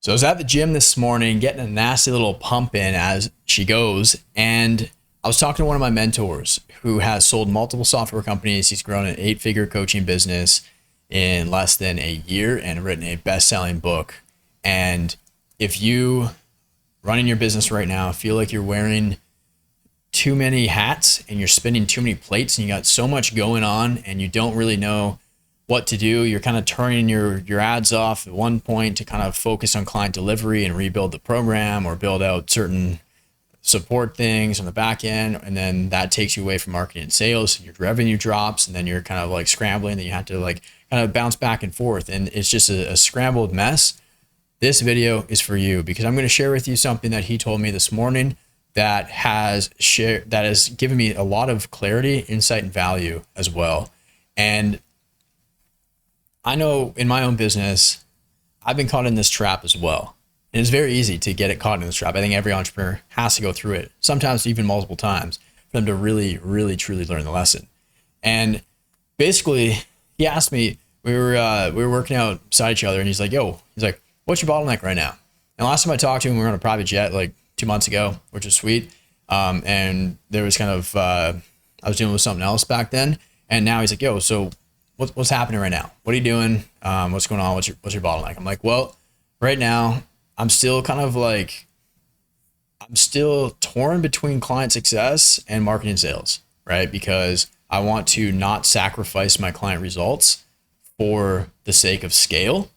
So I was at the gym this morning getting a nasty little pump in as she goes. And I was talking to one of my mentors who has sold multiple software companies. He's grown an 8-figure coaching business in less than a year and written a best-selling book. And if you running your business right now feel like you're wearing too many hats and you're spinning too many plates and you got so much going on and you don't really know what to do, you're kind of turning your ads off at one point to kind of focus on client delivery and rebuild the program or build out certain support things on the back end, and then that takes you away from marketing and sales and your revenue drops, and then you're kind of like scrambling, then you have to like kind of bounce back and forth, and it's just a scrambled mess. This video is for you because I'm going to share with you something that he told me this morning that has given me a lot of clarity, insight, and value as well. And I know in my own business, I've been caught in this trap as well. And it's very easy to get it caught in this trap. I think every entrepreneur has to go through it, sometimes even multiple times, for them to really, really, truly learn the lesson. And basically, he asked me, we were working out beside each other, and he's like, what's your bottleneck right now? And last time I talked to him, we were on a private jet like 2 months ago, which was sweet. And there was kind of, I was dealing with something else back then. And now he's like, so what's happening right now? What are you doing? What's going on? What's your bottleneck? I'm like, well, right now I'm still torn between client success and marketing sales, right? Because I want to not sacrifice my client results for the sake of scale.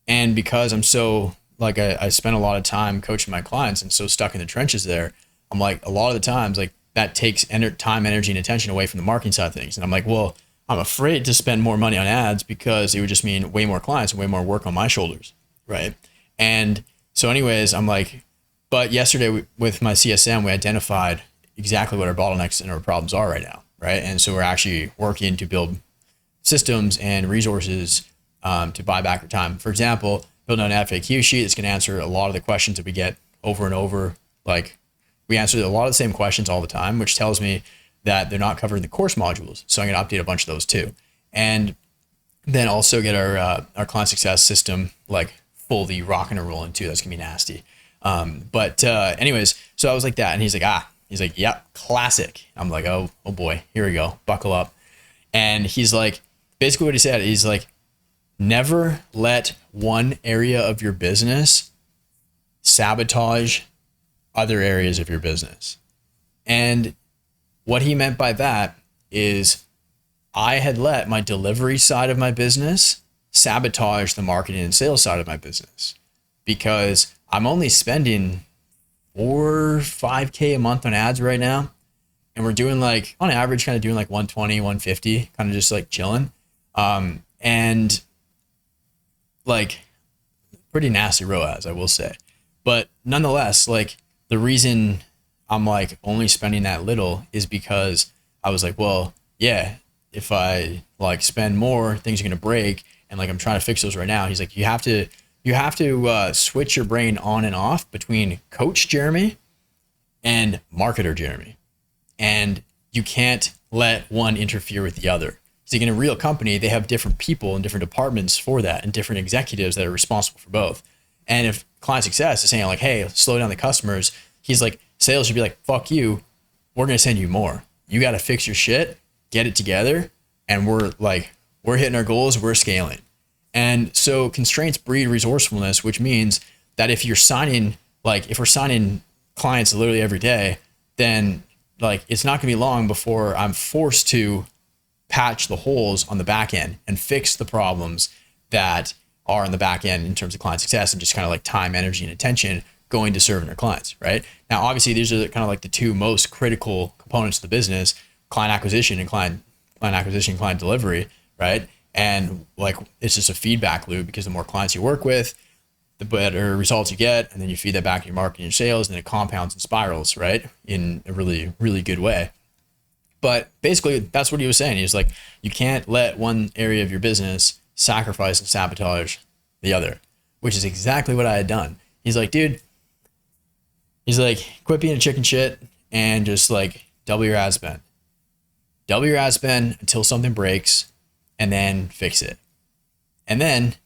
And because I'm so like, I spend a lot of time coaching my clients and so stuck in the trenches there, I'm like, a lot of the times like that takes time, energy, and attention away from the marketing side of things. And I'm like, well, I'm afraid to spend more money on ads because it would just mean way more clients and way more work on my shoulders, right? And so anyways, I'm like, but yesterday with my CSM, we identified exactly what our bottlenecks and our problems are right now, right? And so we're actually working to build systems and resources to buy back our time. For example, building an FAQ sheet that's going to answer a lot of the questions that we get over and over. Like we answer a lot of the same questions all the time, which tells me that they're not covered in the course modules. So I'm going to update a bunch of those too. And then also get our client success system like fully rocking and rolling too. That's going to be nasty. But anyways, so I was like that. And he's like, yeah, classic. I'm like, oh boy, here we go. Buckle up. And he's like, basically what he said, he's like, never let one area of your business sabotage other areas of your business. And what he meant by that is I had let my delivery side of my business sabotage the marketing and sales side of my business because I'm only spending $4-5K a month on ads right now. And we're doing like, on average, kind of doing like 120, 150, kind of just like chilling. And like pretty nasty ROAS, I will say. But nonetheless, like the reason I'm like only spending that little is because I was like, well, yeah, if I like spend more, things are going to break. And like, I'm trying to fix those right now. He's like, you have to switch your brain on and off between coach Jeremy and marketer Jeremy. And you can't let one interfere with the other. So in a real company, they have different people and different departments for that and different executives that are responsible for both. And if client success is saying like, hey, slow down the customers, he's like, sales should be like, fuck you. We're going to send you more. You got to fix your shit, get it together. And we're hitting our goals. We're scaling. And so constraints breed resourcefulness, which means that if we're signing clients literally every day, then like, it's not going to be long before I'm forced to patch the holes on the back end and fix the problems that are on the back end in terms of client success and just kind of like time, energy, and attention going to serving our clients, right? Now, obviously, these are kind of like the two most critical components of the business, client acquisition and client delivery, right? And like, it's just a feedback loop because the more clients you work with, the better results you get. And then you feed that back to your marketing and sales, and then it compounds and spirals, right? In a really, really good way. But basically, that's what he was saying. He was like, you can't let one area of your business sacrifice and sabotage the other, which is exactly what I had done. He's like, dude, quit being a chicken shit and just like double your ad spend. Double your ad spend until something breaks and then fix it. And then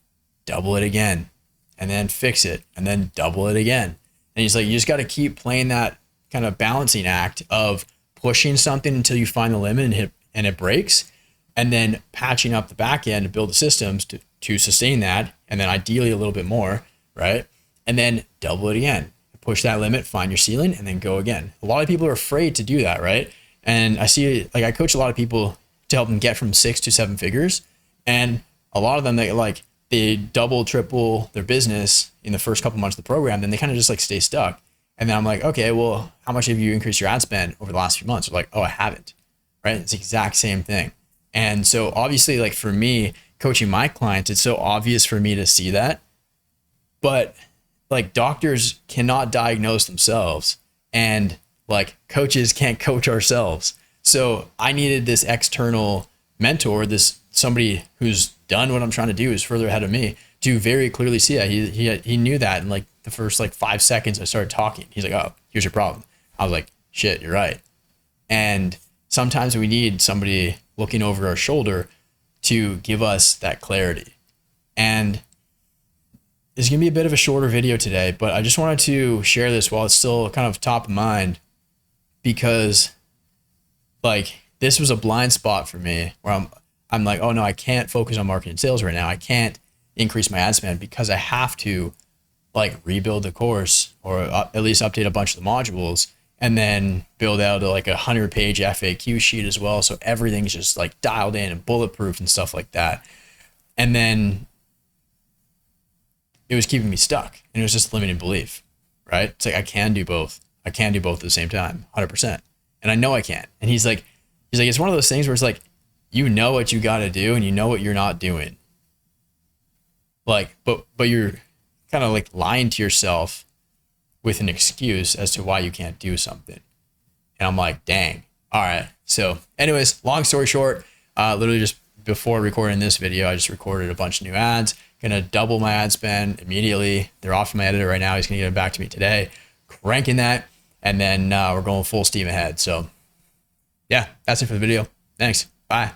double it again and then fix it and then double it again. And he's like, you just got to keep playing that kind of balancing act of pushing something until you find the limit and it breaks, and then patching up the back end to build the systems to sustain that. And then ideally a little bit more, right? And then double it again, push that limit, find your ceiling, and then go again. A lot of people are afraid to do that, right? And I see, like, I coach a lot of people to help them get from 6 to 7 figures. And a lot of them, they double, triple their business in the first couple months of the program, then they kind of just like stay stuck. And then I'm like, okay, well, how much have you increased your ad spend over the last few months? They're like, oh, I haven't, right? It's the exact same thing. And so obviously, like for me, coaching my clients, it's so obvious for me to see that. But like doctors cannot diagnose themselves, and like coaches can't coach ourselves. So I needed this external mentor, this somebody who's done what I'm trying to do, is further ahead of me, to very clearly see that. He knew that in like the first like 5 seconds I started talking. He's like, oh, here's your problem. I was like, shit, you're right. And sometimes we need somebody looking over our shoulder to give us that clarity. And it's going to be a bit of a shorter video today, but I just wanted to share this while it's still kind of top of mind, because like this was a blind spot for me where I'm like, oh no, I can't focus on marketing and sales right now. I can't increase my ad spend because I have to like rebuild the course, or at least update a bunch of the modules, and then build out like 100-page FAQ sheet as well. So everything's just like dialed in and bulletproof and stuff like that. And then it was keeping me stuck, and it was just limiting belief, right? It's like, I can do both. I can do both at the same time, 100%. And I know I can. And he's like, it's one of those things where it's like, you know what you got to do and you know what you're not doing. Like, but you're kind of like lying to yourself with an excuse as to why you can't do something. And I'm like, dang. All right. So anyways, long story short, literally just before recording this video, I just recorded a bunch of new ads, gonna double my ad spend immediately. They're off from my editor right now. He's gonna get it back to me today, cranking that. And then we're going full steam ahead. So yeah, that's it for the video. Thanks. Bye.